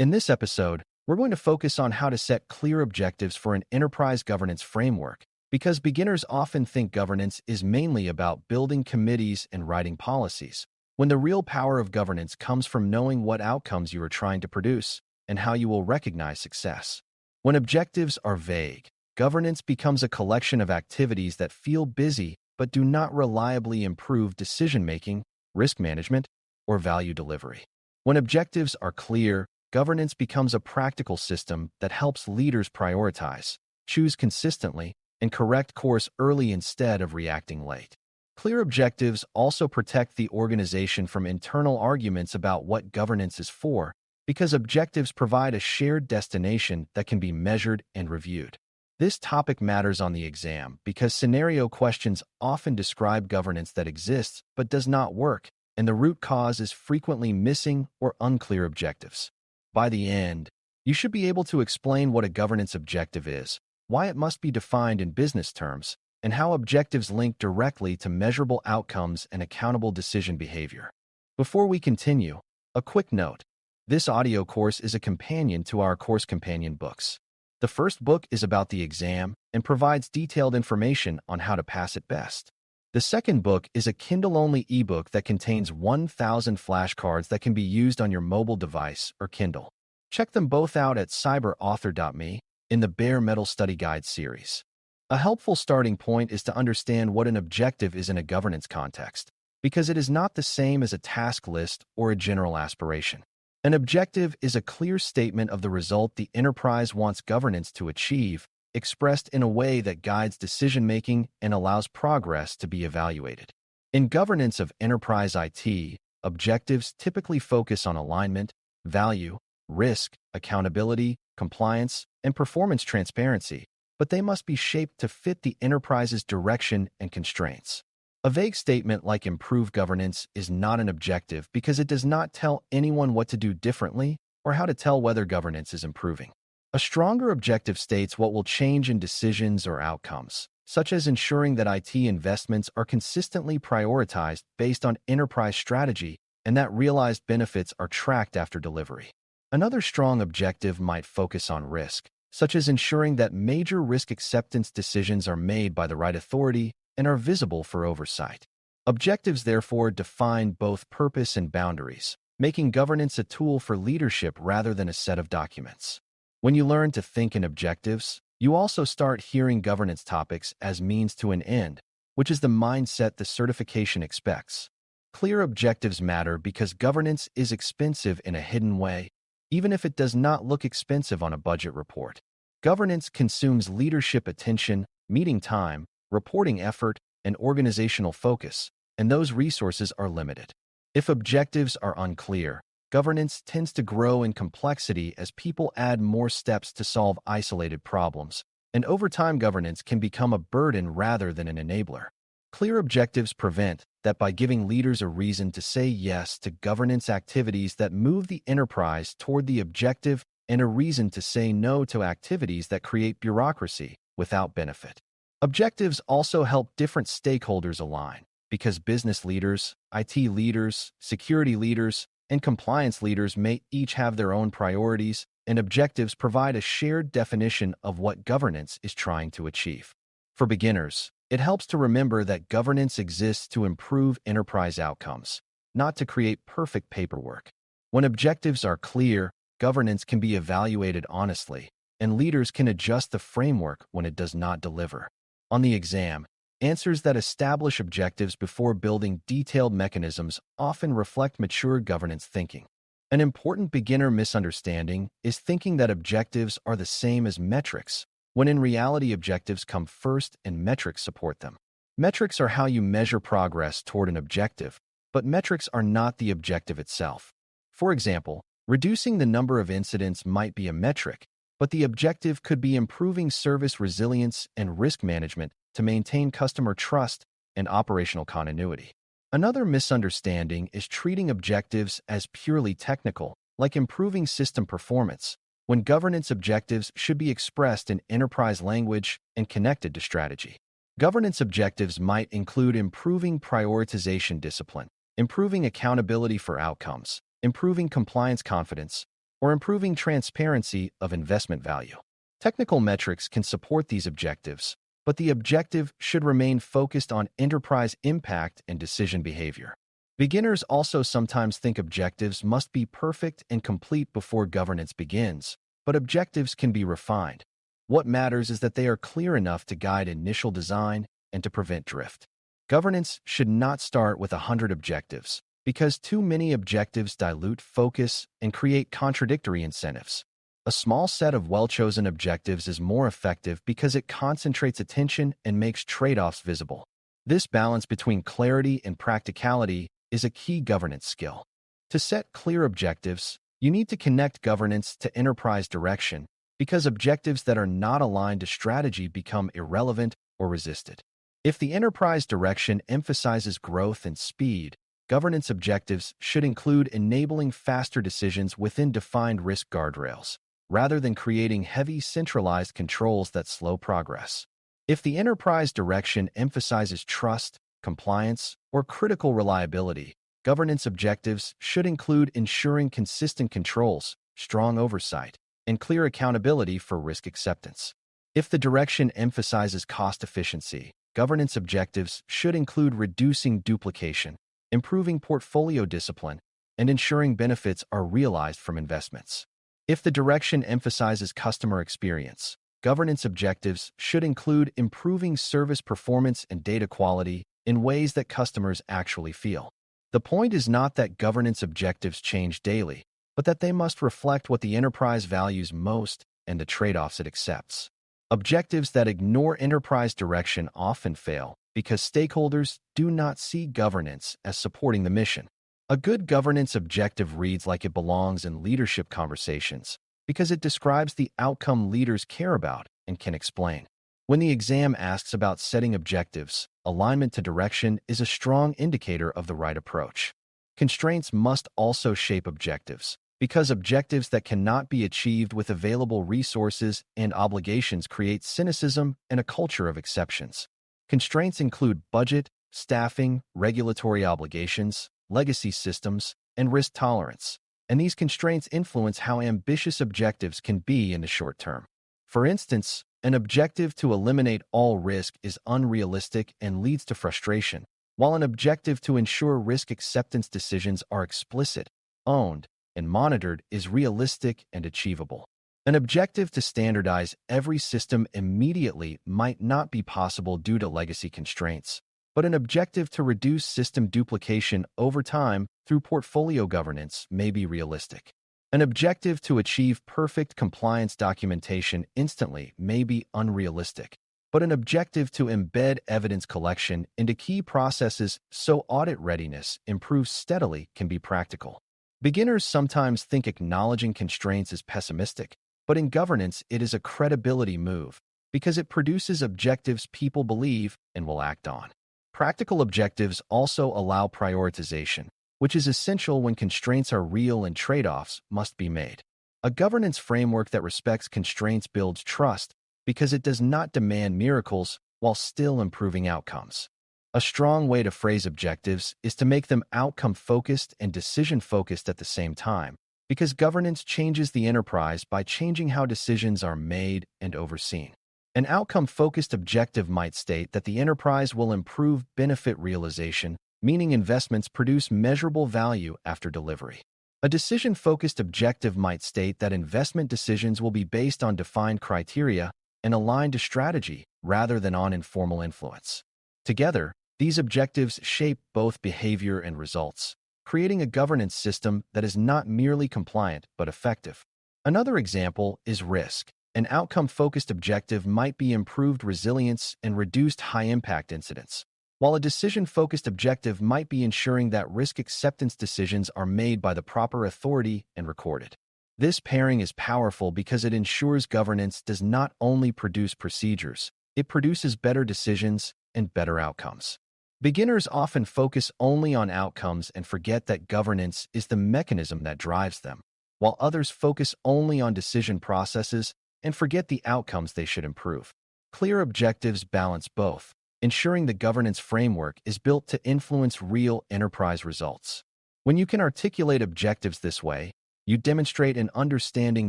In this episode, we're going to focus on how to set clear objectives for an enterprise governance framework, because beginners often think governance is mainly about building committees and writing policies, when the real power of governance comes from knowing what outcomes you are trying to produce and how you will recognize success. When objectives are vague, governance becomes a collection of activities that feel busy but do not reliably improve decision-making, risk management, or value delivery. When objectives are clear, governance becomes a practical system that helps leaders prioritize, choose consistently, and correct course early instead of reacting late. Clear objectives also protect the organization from internal arguments about what governance is for, because objectives provide a shared destination that can be measured and reviewed. This topic matters on the exam because scenario questions often describe governance that exists but does not work, and the root cause is frequently missing or unclear objectives. By the end, you should be able to explain what a governance objective is, why it must be defined in business terms, and how objectives link directly to measurable outcomes and accountable decision behavior. Before we continue, a quick note. This audio course is a companion to our course companion books. The first book is about the exam and provides detailed information on how to pass it best. The second book is a Kindle-only ebook that contains 1,000 flashcards that can be used on your mobile device or Kindle. Check them both out at Cyber.Author.me in the Bare Metal Study Guide series. A helpful starting point is to understand what an objective is in a governance context, because it is not the same as a task list or a general aspiration. An objective is a clear statement of the result the enterprise wants governance to achieve, expressed in a way that guides decision-making and allows progress to be evaluated. In governance of enterprise IT, objectives typically focus on alignment, value, risk, accountability, compliance, and performance transparency, but they must be shaped to fit the enterprise's direction and constraints. A vague statement like improve governance is not an objective because it does not tell anyone what to do differently or how to tell whether governance is improving. A stronger objective states what will change in decisions or outcomes, such as ensuring that IT investments are consistently prioritized based on enterprise strategy and that realized benefits are tracked after delivery. Another strong objective might focus on risk, such as ensuring that major risk acceptance decisions are made by the right authority and are visible for oversight. Objectives therefore define both purpose and boundaries, making governance a tool for leadership rather than a set of documents. When you learn to think in objectives, you also start hearing governance topics as means to an end, which is the mindset the certification expects. Clear objectives matter because governance is expensive in a hidden way, even if it does not look expensive on a budget report. Governance consumes leadership attention, meeting time, reporting effort, and organizational focus, and those resources are limited. If objectives are unclear, governance tends to grow in complexity as people add more steps to solve isolated problems, and over time governance can become a burden rather than an enabler. Clear objectives prevent that by giving leaders a reason to say yes to governance activities that move the enterprise toward the objective and a reason to say no to activities that create bureaucracy without benefit. Objectives also help different stakeholders align, because business leaders, IT leaders, security leaders, and compliance leaders may each have their own priorities, and objectives provide a shared definition of what governance is trying to achieve. For beginners, it helps to remember that governance exists to improve enterprise outcomes, not to create perfect paperwork. When objectives are clear, governance can be evaluated honestly, and leaders can adjust the framework when it does not deliver. On the exam, answers that establish objectives before building detailed mechanisms often reflect mature governance thinking. An important beginner misunderstanding is thinking that objectives are the same as metrics, when in reality objectives come first and metrics support them. Metrics are how you measure progress toward an objective, but metrics are not the objective itself. For example, reducing the number of incidents might be a metric, but the objective could be improving service resilience and risk management to maintain customer trust and operational continuity. Another misunderstanding is treating objectives as purely technical, like improving system performance, when governance objectives should be expressed in enterprise language and connected to strategy. Governance objectives might include improving prioritization discipline, improving accountability for outcomes, improving compliance confidence, or improving transparency of investment value. Technical metrics can support these objectives, but the objective should remain focused on enterprise impact and decision behavior. Beginners also sometimes think objectives must be perfect and complete before governance begins, but objectives can be refined. What matters is that they are clear enough to guide initial design and to prevent drift. Governance should not start with 100 objectives, because too many objectives dilute focus and create contradictory incentives. A small set of well-chosen objectives is more effective because it concentrates attention and makes trade-offs visible. This balance between clarity and practicality is a key governance skill. To set clear objectives, you need to connect governance to enterprise direction, because objectives that are not aligned to strategy become irrelevant or resisted. If the enterprise direction emphasizes growth and speed, governance objectives should include enabling faster decisions within defined risk guardrails, rather than creating heavy centralized controls that slow progress. If the enterprise direction emphasizes trust, compliance, or critical reliability, governance objectives should include ensuring consistent controls, strong oversight, and clear accountability for risk acceptance. If the direction emphasizes cost efficiency, governance objectives should include reducing duplication, improving portfolio discipline, and ensuring benefits are realized from investments. If the direction emphasizes customer experience, governance objectives should include improving service performance and data quality in ways that customers actually feel. The point is not that governance objectives change daily, but that they must reflect what the enterprise values most and the trade-offs it accepts. Objectives that ignore enterprise direction often fail because stakeholders do not see governance as supporting the mission. A good governance objective reads like it belongs in leadership conversations because it describes the outcome leaders care about and can explain. When the exam asks about setting objectives, alignment to direction is a strong indicator of the right approach. Constraints must also shape objectives, because objectives that cannot be achieved with available resources and obligations create cynicism and a culture of exceptions. Constraints include budget, staffing, regulatory obligations, legacy systems, and risk tolerance, and these constraints influence how ambitious objectives can be in the short term. For instance, an objective to eliminate all risk is unrealistic and leads to frustration, while an objective to ensure risk acceptance decisions are explicit, owned, and monitored is realistic and achievable. An objective to standardize every system immediately might not be possible due to legacy constraints, but an objective to reduce system duplication over time through portfolio governance may be realistic. An objective to achieve perfect compliance documentation instantly may be unrealistic, but an objective to embed evidence collection into key processes so audit readiness improves steadily can be practical. Beginners sometimes think acknowledging constraints is pessimistic, but in governance it is a credibility move because it produces objectives people believe and will act on. Practical objectives also allow prioritization, which is essential when constraints are real and trade-offs must be made. A governance framework that respects constraints builds trust because it does not demand miracles while still improving outcomes. A strong way to phrase objectives is to make them outcome-focused and decision-focused at the same time, because governance changes the enterprise by changing how decisions are made and overseen. An outcome-focused objective might state that the enterprise will improve benefit realization, meaning investments produce measurable value after delivery. A decision-focused objective might state that investment decisions will be based on defined criteria and aligned to strategy rather than on informal influence. Together, these objectives shape both behavior and results, creating a governance system that is not merely compliant but effective. Another example is risk. An outcome-focused objective might be improved resilience and reduced high-impact incidents, while a decision-focused objective might be ensuring that risk acceptance decisions are made by the proper authority and recorded. This pairing is powerful because it ensures governance does not only produce procedures, it produces better decisions and better outcomes. Beginners often focus only on outcomes and forget that governance is the mechanism that drives them, while others focus only on decision processes and forget the outcomes they should improve. Clear objectives balance both, ensuring the governance framework is built to influence real enterprise results. When you can articulate objectives this way, You demonstrate an understanding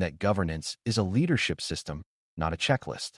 that governance is a leadership system, not a checklist.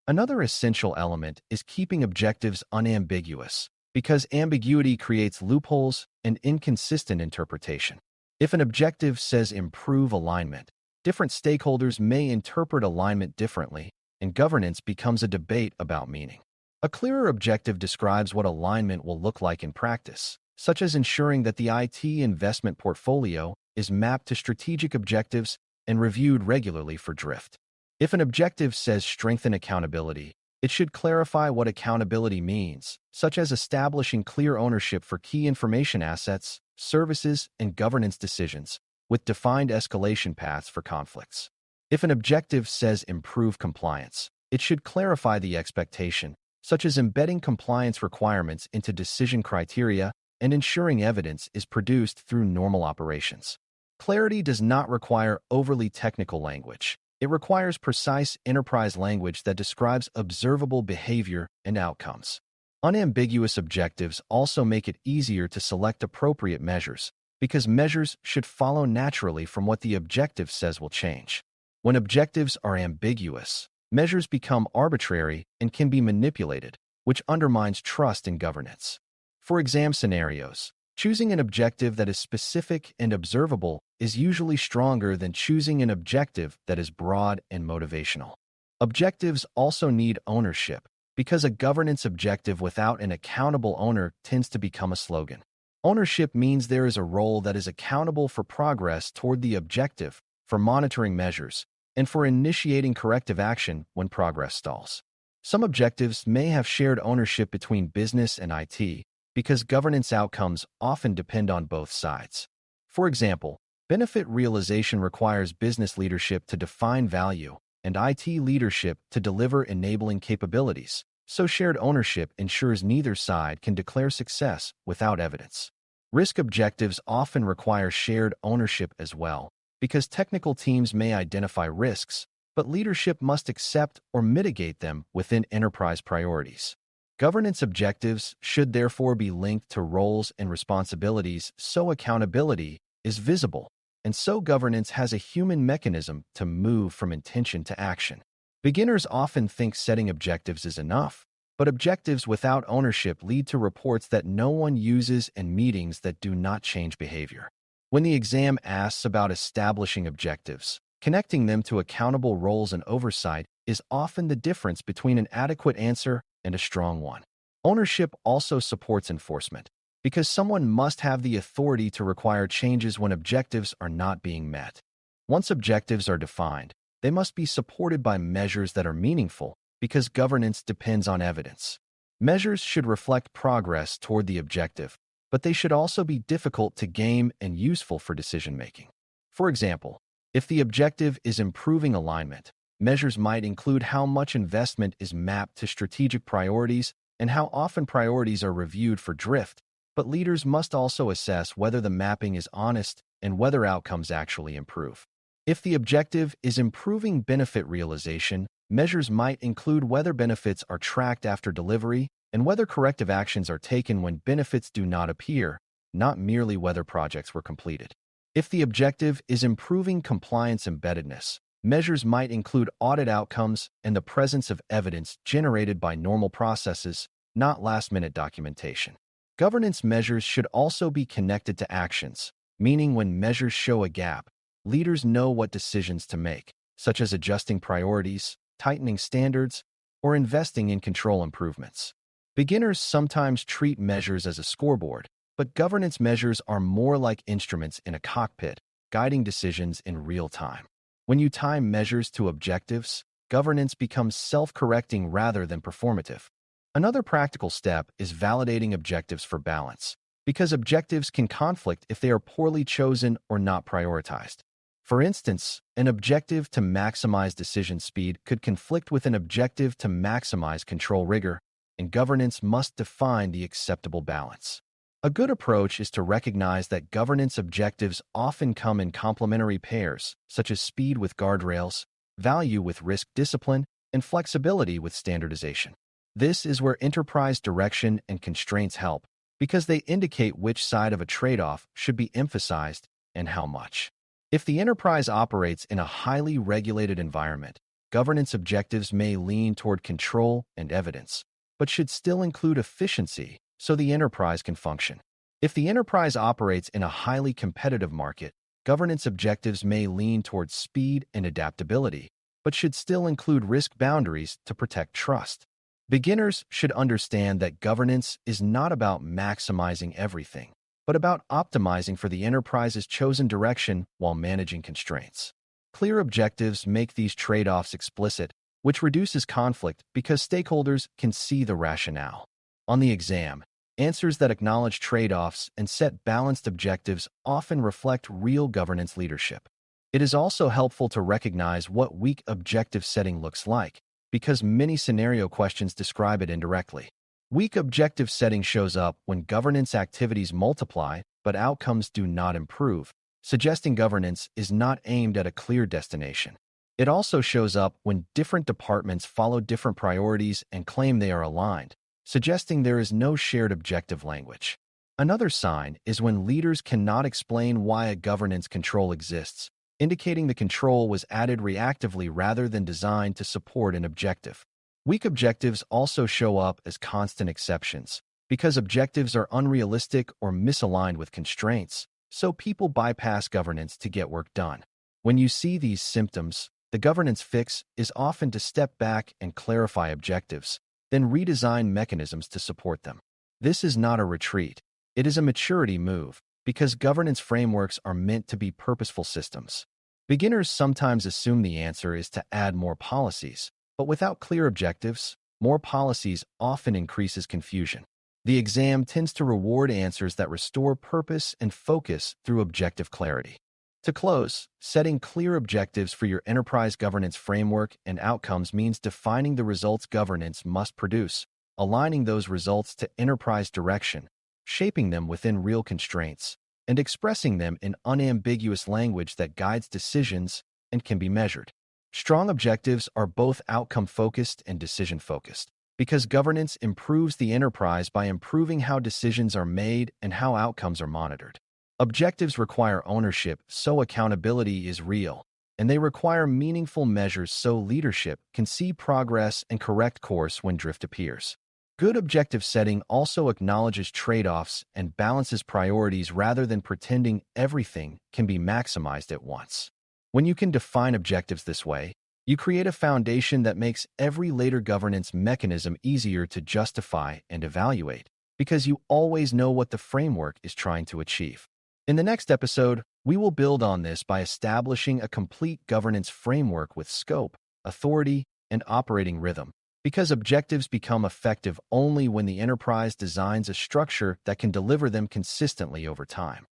Another essential element is keeping objectives unambiguous, because ambiguity creates loopholes and inconsistent interpretation. If an objective says improve alignment, different stakeholders may interpret alignment differently, and governance becomes a debate about meaning. A clearer objective describes what alignment will look like in practice, such as ensuring that the IT investment portfolio is mapped to strategic objectives and reviewed regularly for drift. If an objective says strengthen accountability, it should clarify what accountability means, such as establishing clear ownership for key information assets, services, and governance decisions, with defined escalation paths for conflicts. If an objective says improve compliance, it should clarify the expectation, such as embedding compliance requirements into decision criteria and ensuring evidence is produced through normal operations. Clarity does not require overly technical language. It requires precise enterprise language that describes observable behavior and outcomes. Unambiguous objectives also make it easier to select appropriate measures, because measures should follow naturally from what the objective says will change. When objectives are ambiguous, measures become arbitrary and can be manipulated, which undermines trust in governance. For exam scenarios, choosing an objective that is specific and observable is usually stronger than choosing an objective that is broad and motivational. Objectives also need ownership, because a governance objective without an accountable owner tends to become a slogan. Ownership means there is a role that is accountable for progress toward the objective, for monitoring measures, and for initiating corrective action when progress stalls. Some objectives may have shared ownership between business and IT, because governance outcomes often depend on both sides. For example, benefit realization requires business leadership to define value and IT leadership to deliver enabling capabilities, so shared ownership ensures neither side can declare success without evidence. Risk objectives often require shared ownership as well, because technical teams may identify risks, but leadership must accept or mitigate them within enterprise priorities. Governance objectives should therefore be linked to roles and responsibilities so accountability is visible, and so governance has a human mechanism to move from intention to action. Beginners often think setting objectives is enough, but objectives without ownership lead to reports that no one uses and meetings that do not change behavior. When the exam asks about establishing objectives, connecting them to accountable roles and oversight is often the difference between an adequate answer and a strong one. Ownership also supports enforcement, because someone must have the authority to require changes when objectives are not being met. Once objectives are defined, they must be supported by measures that are meaningful, because governance depends on evidence. Measures should reflect progress toward the objective, but they should also be difficult to game and useful for decision-making. For example, if the objective is improving alignment, measures might include how much investment is mapped to strategic priorities and how often priorities are reviewed for drift, but leaders must also assess whether the mapping is honest and whether outcomes actually improve. If the objective is improving benefit realization, measures might include whether benefits are tracked after delivery and whether corrective actions are taken when benefits do not appear, not merely whether projects were completed. If the objective is improving compliance embeddedness, measures might include audit outcomes and the presence of evidence generated by normal processes, not last-minute documentation. Governance measures should also be connected to actions, meaning when measures show a gap, leaders know what decisions to make, such as adjusting priorities, tightening standards, or investing in control improvements. Beginners sometimes treat measures as a scoreboard, but governance measures are more like instruments in a cockpit, guiding decisions in real time. When you tie measures to objectives, governance becomes self-correcting rather than performative. Another practical step is validating objectives for balance, because objectives can conflict if they are poorly chosen or not prioritized. For instance, an objective to maximize decision speed could conflict with an objective to maximize control rigor, and governance must define the acceptable balance. A good approach is to recognize that governance objectives often come in complementary pairs, such as speed with guardrails, value with risk discipline, and flexibility with standardization. This is where enterprise direction and constraints help, because they indicate which side of a trade-off should be emphasized and how much. If the enterprise operates in a highly regulated environment, governance objectives may lean toward control and evidence, but should still include efficiency so the enterprise can function. If the enterprise operates in a highly competitive market, governance objectives may lean toward speed and adaptability, but should still include risk boundaries to protect trust. Beginners should understand that governance is not about maximizing everything, but about optimizing for the enterprise's chosen direction while managing constraints. Clear objectives make these trade-offs explicit, which reduces conflict because stakeholders can see the rationale. On the exam, answers that acknowledge trade-offs and set balanced objectives often reflect real governance leadership. It is also helpful to recognize what weak objective setting looks like, because many scenario questions describe it indirectly. Weak objective setting shows up when governance activities multiply but outcomes do not improve, suggesting governance is not aimed at a clear destination. It also shows up when different departments follow different priorities and claim they are aligned, suggesting there is no shared objective language. Another sign is when leaders cannot explain why a governance control exists, indicating the control was added reactively rather than designed to support an objective. Weak objectives also show up as constant exceptions, because objectives are unrealistic or misaligned with constraints, so people bypass governance to get work done. When you see these symptoms, the governance fix is often to step back and clarify objectives, then redesign mechanisms to support them. This is not a retreat. It is a maturity move, because governance frameworks are meant to be purposeful systems. Beginners sometimes assume the answer is to add more policies, but without clear objectives, more policies often increases confusion. The exam tends to reward answers that restore purpose and focus through objective clarity. To close, setting clear objectives for your enterprise governance framework and outcomes means defining the results governance must produce, aligning those results to enterprise direction, shaping them within real constraints, and expressing them in unambiguous language that guides decisions and can be measured. Strong objectives are both outcome-focused and decision-focused, because governance improves the enterprise by improving how decisions are made and how outcomes are monitored. Objectives require ownership, so accountability is real, and they require meaningful measures so leadership can see progress and correct course when drift appears. Good objective setting also acknowledges trade-offs and balances priorities rather than pretending everything can be maximized at once. When you can define objectives this way, you create a foundation that makes every later governance mechanism easier to justify and evaluate, because you always know what the framework is trying to achieve. In the next episode, we will build on this by establishing a complete governance framework with scope, authority, and operating rhythm, because objectives become effective only when the enterprise designs a structure that can deliver them consistently over time.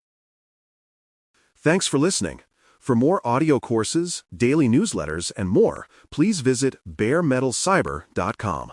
Thanks for listening. For more audio courses, daily newsletters, and more, please visit DailyCyber.News.